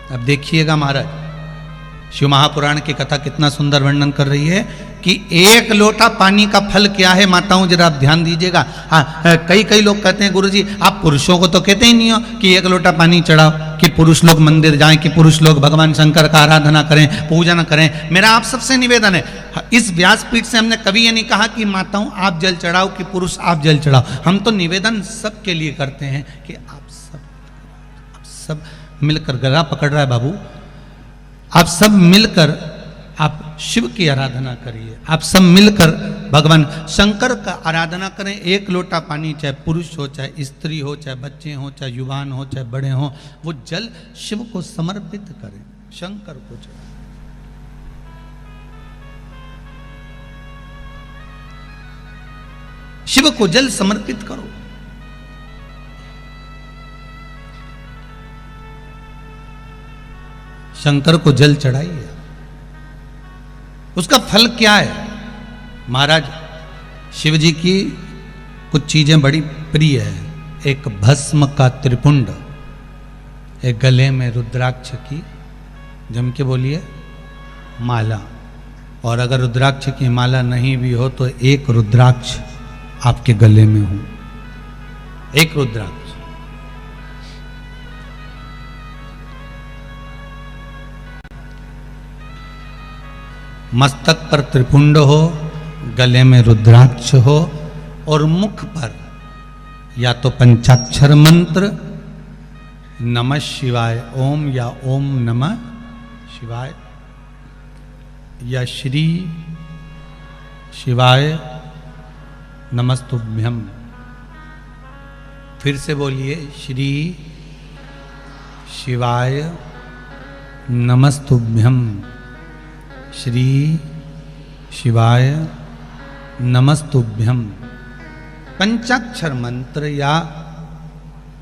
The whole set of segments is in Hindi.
अब देखिएगा महाराज, शिव महापुराण की कथा कितना सुंदर वर्णन कर रही है कि एक लोटा पानी का फल क्या है। माताओं जरा आप ध्यान दीजिएगा। हाँ, कई लोग कहते हैं गुरुजी आप पुरुषों को तो कहते ही नहीं हो कि एक लोटा पानी चढ़ाओ, कि पुरुष लोग मंदिर जाएं, कि पुरुष लोग भगवान शंकर का आराधना करें, पूजन करें। मेरा आप सबसे निवेदन है, इस व्यासपीठ से हमने कभी ये नहीं कहा कि माताओं आप जल चढ़ाओ, कि पुरुष आप जल चढ़ाओ। हम तो निवेदन सबके लिए करते हैं कि आप सब मिलकर, गला पकड़ रहा है बाबू, आप सब मिलकर आप शिव की आराधना करिए, आप सब मिलकर भगवान शंकर का आराधना करें। एक लोटा पानी, चाहे पुरुष हो, चाहे स्त्री हो, चाहे बच्चे हो, चाहे युवान हो, चाहे बड़े हो, वो जल शिव को समर्पित करें, शंकर को चढ़ाएं। शिव को जल समर्पित करो। शंकर को जल चढ़ाइए। उसका फल क्या है महाराज? शिव जी की कुछ चीजें बड़ी प्रिय है। एक भस्म का त्रिपुंड, एक गले में रुद्राक्ष की, जम के बोलिए, माला। और अगर रुद्राक्ष की माला नहीं भी हो तो एक रुद्राक्ष आपके गले में हो, एक रुद्राक्ष। मस्तक पर त्रिपुंड हो, गले में रुद्राक्ष हो, और मुख पर या तो पंचाक्षर मंत्र नमः शिवाय ओम, या ओम नमः शिवाय, या श्री शिवाय नमस्तुभ्यम। फिर से बोलिए, श्री शिवाय नमस्तुभ्यम, श्री शिवाय नमस्तुभ्यम। पंचाक्षर मंत्र या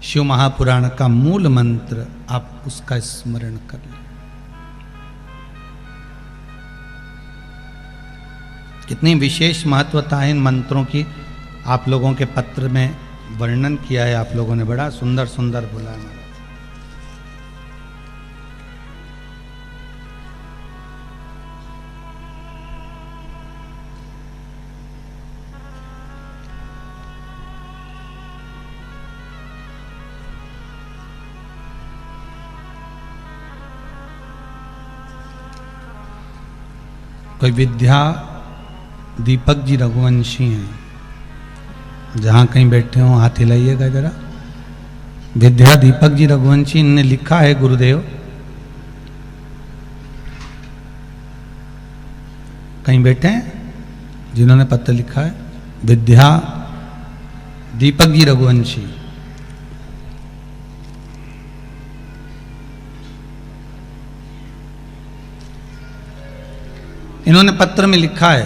शिव महापुराण का मूल मंत्र आप उसका स्मरण कर लें। कितनी विशेष महत्वता है इन मंत्रों की, आप लोगों के पत्र में वर्णन किया है, आप लोगों ने बड़ा सुंदर सुंदर बोला है। कोई विद्या दीपक जी रघुवंशी हैं, जहाँ कहीं बैठे हो हाथ हिलाइएगा जरा। विद्या दीपक जी रघुवंशी ने लिखा है, गुरुदेव कहीं बैठे हैं जिन्होंने पत्र लिखा है, विद्या दीपक जी रघुवंशी। इन्होंने पत्र में लिखा है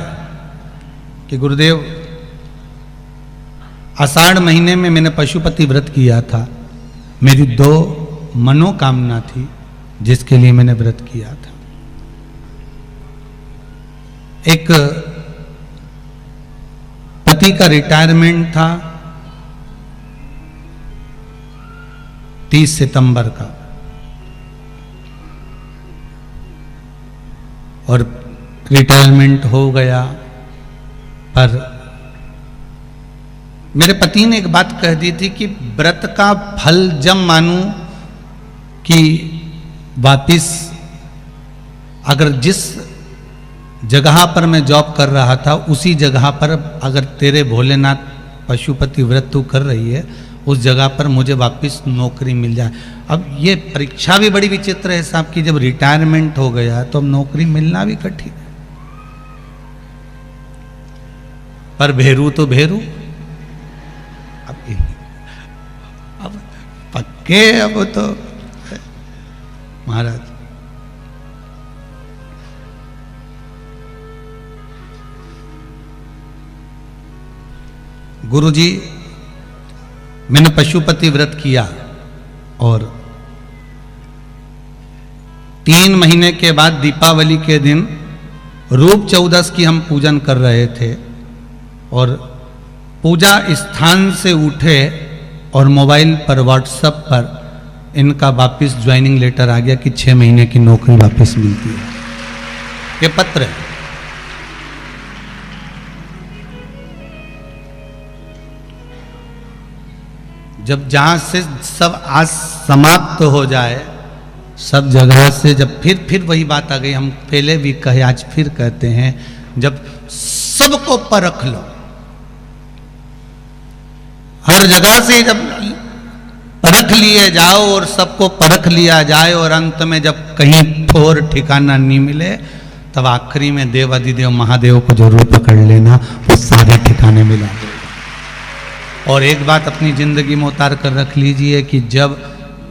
कि गुरुदेव, आषाढ़ महीने में मैंने पशुपति व्रत किया था। मेरी 2 मनोकामना थी जिसके लिए मैंने व्रत किया था। एक पति का रिटायरमेंट था 30 सितंबर का, और रिटायरमेंट हो गया। पर मेरे पति ने एक बात कह दी थी कि व्रत का फल जब मानूं कि वापिस, अगर जिस जगह पर मैं जॉब कर रहा था उसी जगह पर अगर तेरे भोलेनाथ पशुपति व्रत तू कर रही है, उस जगह पर मुझे वापस नौकरी मिल जाए। अब ये परीक्षा भी बड़ी विचित्र है साहब की, जब रिटायरमेंट हो गया तो अब नौकरी मिलना भी कठिन है। पर भेरू तो भेरू, अब पक्के, अब तो महाराज गुरुजी, मैंने पशुपति व्रत किया और 3 महीने के बाद दीपावली के दिन रूप चौदस की हम पूजन कर रहे थे, और पूजा स्थान से उठे और मोबाइल पर व्हाट्सएप पर इनका वापस ज्वाइनिंग लेटर आ गया कि 6 महीने की नौकरी वापस मिलती है। ये पत्र है। जब जहां से सब आज समाप्त हो जाए, सब जगह से जब फिर वही बात आ गई, हम पहले भी कहे आज फिर कहते हैं, जब सबको परख लो, हर जगह से जब परख लिए जाओ और सबको परख लिया जाए और अंत में जब कहीं ठोर ठिकाना नहीं मिले, तब आखिरी में देव अधिदेव महादेव को जरूर पकड़ लेना, वो सारे ठिकाने मिला देगा। और एक बात अपनी जिंदगी में उतार कर रख लीजिए कि जब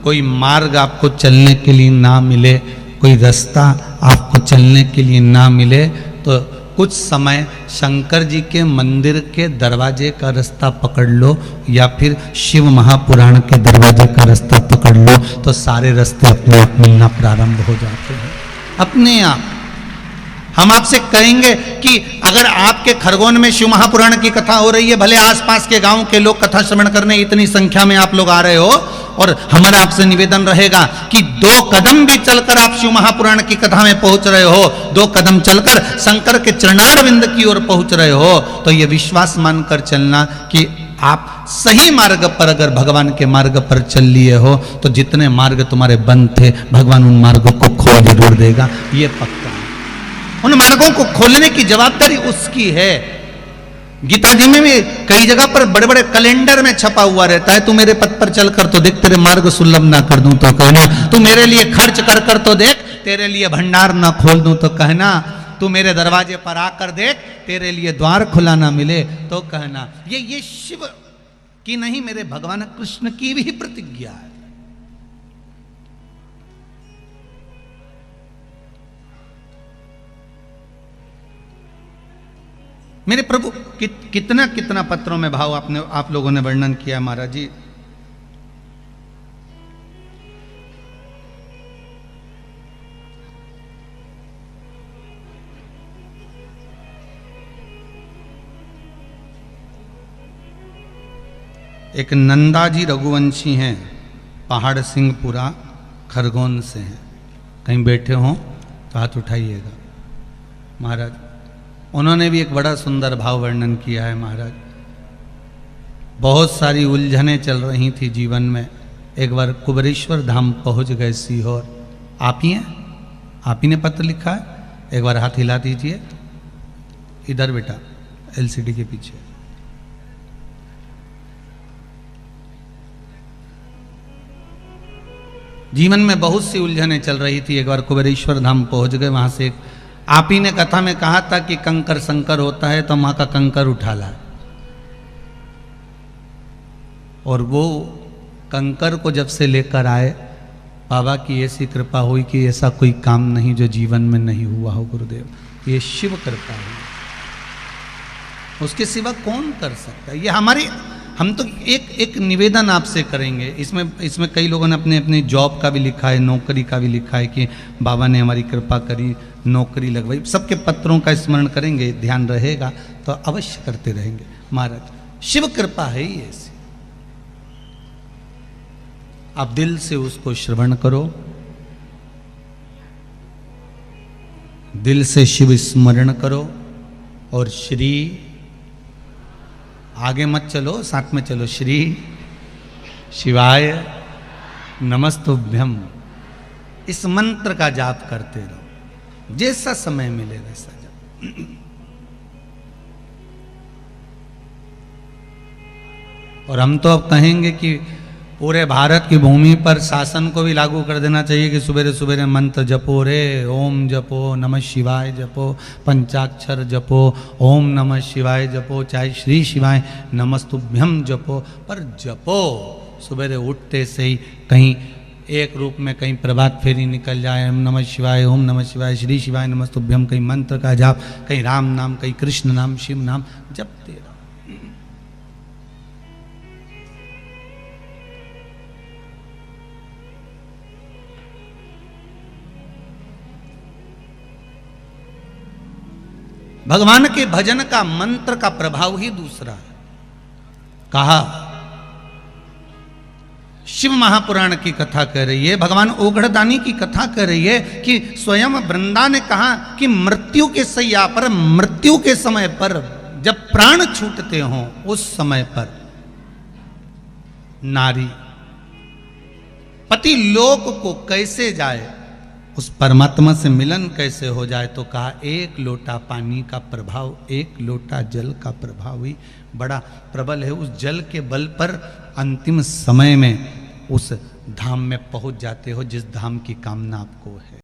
कोई मार्ग आपको चलने के लिए ना मिले, कोई रास्ता आपको चलने के लिए ना मिले, तो कुछ समय शंकर जी के मंदिर के दरवाजे का रास्ता पकड़ लो या फिर शिव महापुराण के दरवाजे का रास्ता पकड़ लो, तो सारे रास्ते अपने आप मिलना प्रारंभ हो जाते हैं अपने आप। हम आपसे कहेंगे कि अगर आपके खरगोन में शिव महापुराण की कथा हो रही है, भले आसपास के गांव के लोग कथा श्रवण करने इतनी संख्या में आप लोग आ रहे हो, और हमारा आपसे निवेदन रहेगा कि 2 कदम भी चलकर आप शिव महापुराण की कथा में पहुंच रहे हो, 2 कदम चलकर शंकर के चरणारविंद की ओर पहुंच रहे हो, तो यह विश्वास मानकर चलना कि आप सही मार्ग पर, अगर भगवान के मार्ग पर चल लिए हो, तो जितने मार्ग तुम्हारे बंद थे, भगवान उन मार्गों को खोल जरूर देगा, ये पक्का है। उन मार्गों को खोलने की जवाबदारी उसकी है। गीता जी में भी कई जगह पर बड़े बड़े कैलेंडर में छपा हुआ रहता है, तू मेरे पथ पर चलकर तो देख, तेरे मार्ग सुलभ ना कर दूं तो कहना, तू मेरे लिए खर्च कर तो देख, तेरे लिए भंडार ना खोल दूं तो कहना, तू मेरे दरवाजे पर आकर देख, तेरे लिए द्वार खुला ना मिले तो कहना। ये शिव की नहीं, मेरे भगवान कृष्ण की भी प्रतिज्ञा है। मेरे प्रभु कितना कितना पत्रों में भाव आप लोगों ने वर्णन किया महाराज जी। एक नंदाजी रघुवंशी हैं, पहाड़ सिंहपुरा खरगोन से हैं, कहीं बैठे हों तो हाथ उठाइएगा महाराज। उन्होंने भी एक बड़ा सुंदर भाव वर्णन किया है महाराज। बहुत सारी उलझनें चल रही थी जीवन में, एक बार कुबेरेश्वर धाम पहुंच गए सीहोर। आप ही हैं, आप ही ने पत्र लिखा है, एक बार हाथ हिला दीजिए इधर बेटा, एलसीडी के पीछे। जीवन में बहुत सी उलझनें चल रही थी, एक बार कुबेरेश्वर धाम पहुंच गए। वहां से आप ही ने कथा में कहा था कि कंकर संकर होता है तो मां का कंकर उठा ला, और वो कंकर को जब से लेकर आए, बाबा की ऐसी कृपा हुई कि ऐसा कोई काम नहीं जो जीवन में नहीं हुआ हो गुरुदेव। ये शिव कृपा है, उसके सिवा कौन कर सकता है। ये हमारी, हम तो एक निवेदन आपसे करेंगे। इसमें कई लोगों ने अपने अपने जॉब का भी लिखा है, नौकरी का भी लिखा है कि बाबा ने हमारी कृपा करी, नौकरी लगवाई। सबके पत्रों का स्मरण करेंगे, ध्यान रहेगा तो अवश्य करते रहेंगे महाराज। शिव कृपा है ही ऐसी, आप दिल से उसको श्रवण करो, दिल से शिव स्मरण करो, और श्री आगे मत चलो, साथ में चलो, श्री शिवाय नमस्तुभ्यम, इस मंत्र का जाप करते रहो, जैसा समय मिले वैसा जाप। और हम तो अब कहेंगे कि पूरे भारत की भूमि पर शासन को भी लागू कर देना चाहिए कि सुबह सुबह मंत्र जपो रे, ओम जपो, नमः शिवाय जपो, पंचाक्षर जपो, ओम नमः शिवाय जपो, चाहे श्री शिवाय नमस्तुभ्यम जपो, पर जपो सुबह उठते से ही। कहीं एक रूप में कहीं प्रभात फेरी निकल जाए, ओम नमः शिवाय, ओम नमः शिवाय, श्री शिवाय नमस्तुभ्यम, कहीं मंत्र का जाप, कहीं राम नाम, कहीं कृष्ण नाम, शिव नाम जपते रहो। भगवान के भजन का मंत्र का प्रभाव ही दूसरा है। कहा शिव महापुराण की कथा कह रही है, भगवान ओघड़दानी की कथा कह रही है कि स्वयं वृंदा ने कहा कि मृत्यु के सैया पर, मृत्यु के समय पर, जब प्राण छूटते हों उस समय पर नारी पति लोक को कैसे जाए, उस परमात्मा से मिलन कैसे हो जाए, तो कहा एक लोटा पानी का प्रभाव, एक लोटा जल का प्रभाव ही बड़ा प्रबल है। उस जल के बल पर अंतिम समय में उस धाम में पहुंच जाते हो जिस धाम की कामना आपको है।